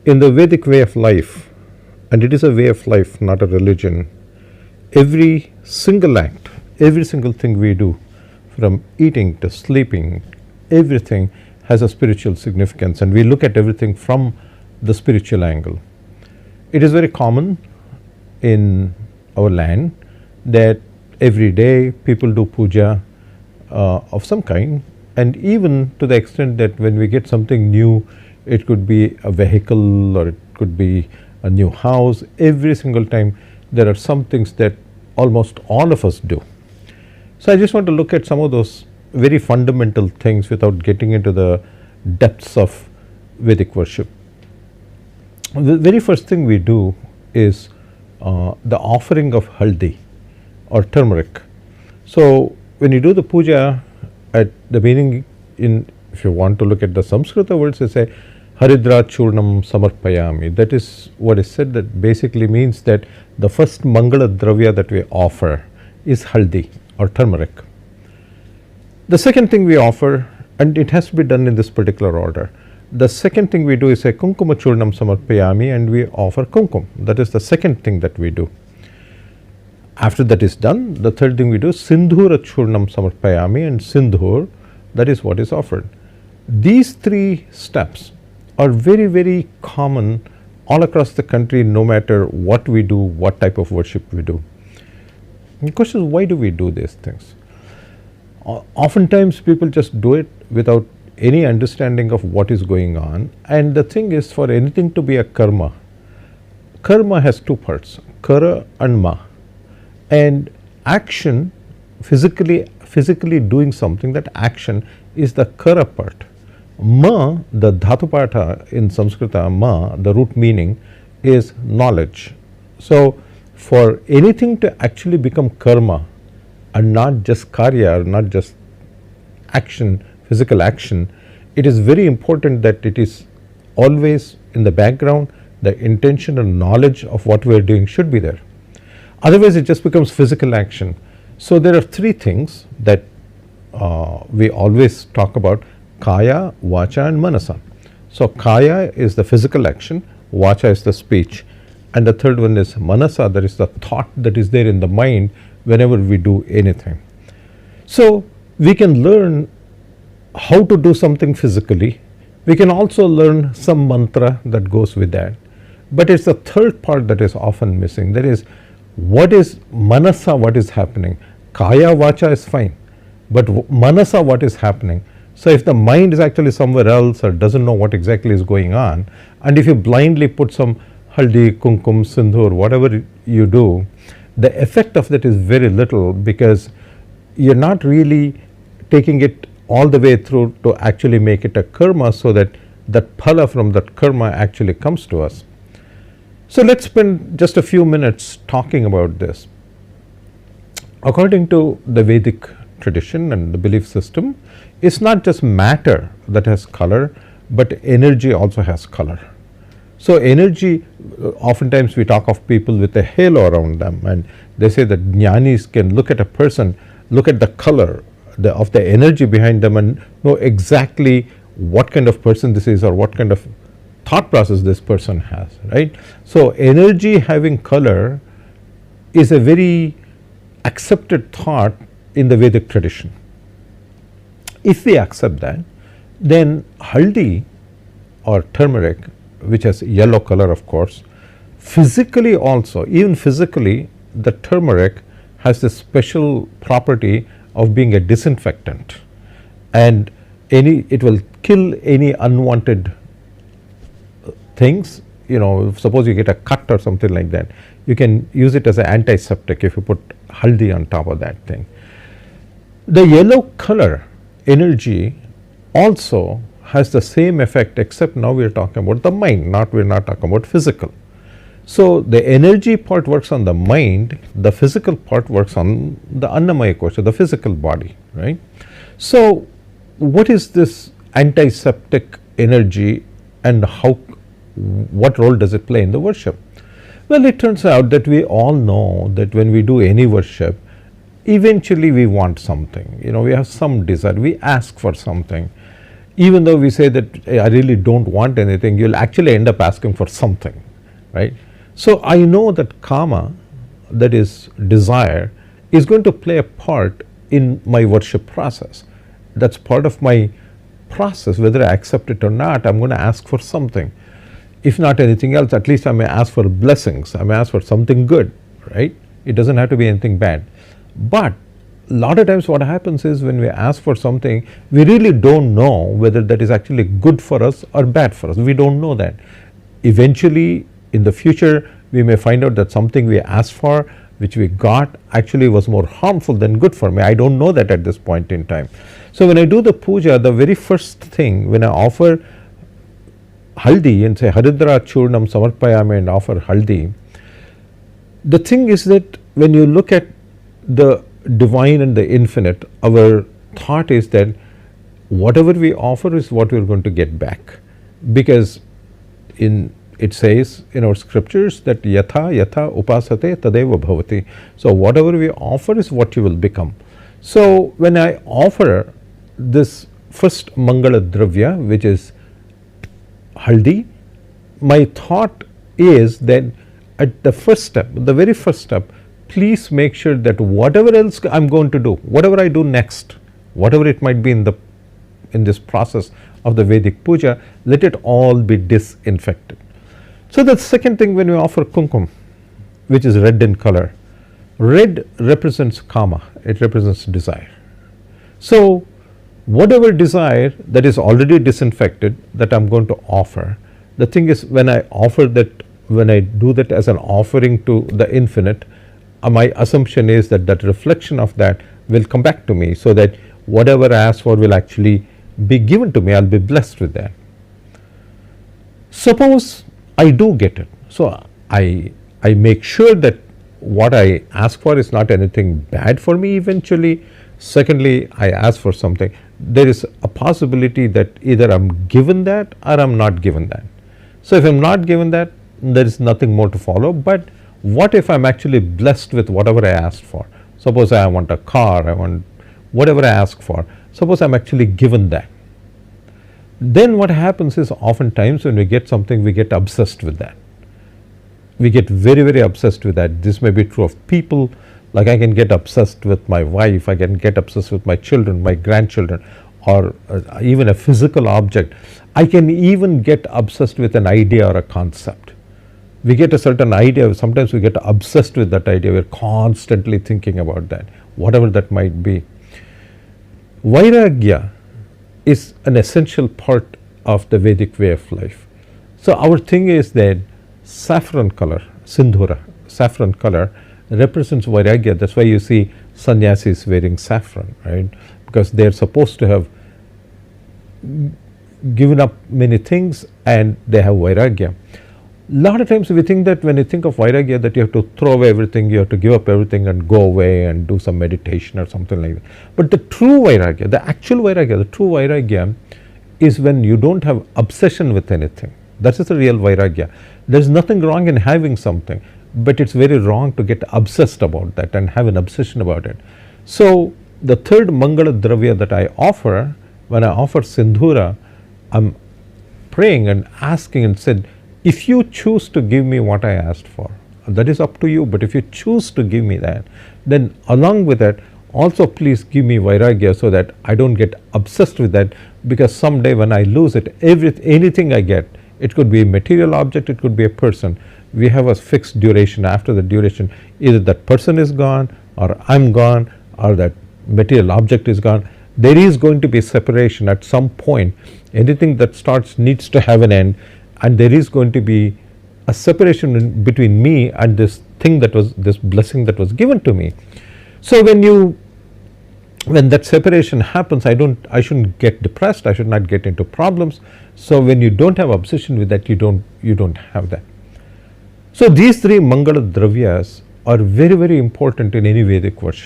In the Vedic way of life, and it is a way of life, not a religion, every single act, every single thing we do, from eating to sleeping, everything has a spiritual significance, and we look at everything from the spiritual angle. It is very common in our land that every day people do puja of some kind, and even to the extent that when we get something new, it could be a vehicle or it could be a new house, every single time there are some things that almost all of us do. So I just want to look at some of those very fundamental things without getting into the depths of Vedic worship. The very first thing we do is the offering of haldi or turmeric. So when you do the puja, at the meaning, in if you want to look at the Samskrita words, they say Haridra Churnam Samarpayami. That is what is said, that basically means that the first Mangala Dravya that we offer is haldi or turmeric. The second thing we offer, and it has to be done in this particular order, the second thing we do is a Kunkuma Churnam Samarpayami, and we offer kumkum. That is the second thing that we do. After that is done, the third thing we do is Sindhura Churnam Samarpayami, and Sindhur, that is what is offered. These three steps are very, very common all across the country, no matter what we do, what type of worship we do. The question is, why do we do these things? Oftentimes people just do it without any understanding of what is going on. And the thing is, for anything to be a karma, karma has two parts, kara and ma. And action, physically doing something, that action is the kara part. Ma, the dhatu patha in Sanskrita, ma, the root meaning is knowledge. So for anything to actually become karma and not just karya, or not just action, physical action, it is very important that it is always in the background, the intention and knowledge of what we are doing should be there. Otherwise, it just becomes physical action. So there are three things that we always talk about: kaya, vacha and manasa. So kaya is the physical action, vacha is the speech, and the third one is manasa, that is the thought that is there in the mind whenever we do anything. So we can learn how to do something physically. We can also learn some mantra that goes with that. But it's the third part that is often missing. That is, what is manasa, what is happening? Kaya, vacha is fine, but manasa, what is happening? So if the mind is actually somewhere else or doesn't know what exactly is going on, and if you blindly put some haldi, kumkum, sindhur, whatever you do, the effect of that is very little, because you're not really taking it all the way through to actually make it a karma, so that that phala from that karma actually comes to us. So let's spend just a few minutes talking about this. According to the Vedic tradition and the belief system, it's not just matter that has color, but energy also has color. So energy, oftentimes we talk of people with a halo around them, and they say that jnanis can look at a person, look at the color of the energy behind them, and know exactly what kind of person this is or what kind of thought process this person has, right? So energy having color is a very accepted thought in the Vedic tradition. If we accept that, then haldi or turmeric, which has yellow color, of course, physically also, even physically, the turmeric has this special property of being a disinfectant, and it will kill any unwanted things. You know, suppose you get a cut or something like that, you can use it as an antiseptic if you put haldi on top of that thing. The yellow color energy also has the same effect, except now we are talking about the mind, we are not talking about physical. So the energy part works on the mind, the physical part works on the annamaya kosha, the physical body, right? So what is this antiseptic energy, and what role does it play in the worship? Well, it turns out that we all know that when we do any worship, eventually we want something. You know, we have some desire, we ask for something. Even though we say that I really don't want anything, you'll actually end up asking for something, right? So I know that karma, that is desire, is going to play a part in my worship process. That's part of my process. Whether I accept it or not, I'm going to ask for something. If not anything else, at least I may ask for blessings. I may ask for something good, right? It doesn't have to be anything bad. But a lot of times what happens is when we ask for something, we really don't know whether that is actually good for us or bad for us. We don't know that. Eventually, in the future, we may find out that something we asked for, which we got, actually was more harmful than good for me. I don't know that at this point in time. So when I do the puja, the very first thing, when I offer haldi and say Haridra Churnam Samarpayami and offer haldi, the thing is that when you look at the divine and the infinite, our thought is that whatever we offer is what we're going to get back. Because it says in our scriptures that yatha yatha upasate tadeva bhavati. So whatever we offer is what you will become. So when I offer this first Mangala Dravya, which is haldi, my thought is that at the first step, the very first step, please make sure that whatever else I'm going to do, whatever I do next, whatever it might be in this process of the Vedic puja, let it all be disinfected. So the second thing, when we offer kumkum, which is red in color, red represents kama, it represents desire. So whatever desire that is already disinfected that I'm going to offer, the thing is, when I offer that, when I do that as an offering to the infinite, my assumption is that that reflection of that will come back to me, so that whatever I ask for will actually be given to me. I'll be blessed with that. Suppose I do get it. So I make sure that what I ask for is not anything bad for me eventually. Secondly, I ask for something. There is a possibility that either I'm given that or I'm not given that. So if I'm not given that, there is nothing more to follow. But what if I'm actually blessed with whatever I asked for? Suppose I want a car, I want whatever I ask for. Suppose I'm actually given that. Then what happens is, oftentimes when we get something, we get obsessed with that. We get very, very obsessed with that. This may be true of people. Like I can get obsessed with my wife, I can get obsessed with my children, my grandchildren, or even a physical object. I can even get obsessed with an idea or a concept. We get a certain idea, sometimes we get obsessed with that idea, we're constantly thinking about that, whatever that might be. Vairagya is an essential part of the Vedic way of life. So our thing is that saffron color, sindhura, saffron color represents Vairagya. That's why you see sannyasis wearing saffron, right? Because they're supposed to have given up many things and they have Vairagya. A lot of times we think that when you think of Vairagya, that you have to throw away everything, you have to give up everything and go away and do some meditation or something like that. But the true Vairagya, the actual Vairagya, the true Vairagya is when you don't have obsession with anything. That is the real Vairagya. There's nothing wrong in having something, but it's very wrong to get obsessed about that and have an obsession about it. So the third Mangala Dravya that I offer, when I offer Sindhura, I'm praying and asking and said, if you choose to give me what I asked for, that is up to you, but if you choose to give me that, then along with that, also please give me Vairagya so that I don't get obsessed with that, because someday when I lose it, anything I get, it could be a material object, it could be a person, we have a fixed duration. After the duration, either that person is gone or I'm gone or that material object is gone. There is going to be separation at some point. Anything that starts needs to have an end, and there is going to be a separation between me and this thing that was, this blessing that was given to me. So when that separation happens, I shouldn't get depressed, I should not get into problems. So when you don't have obsession with that, you don't have that. So these three Mangala Dravyas are very, very important in any Vedic worship.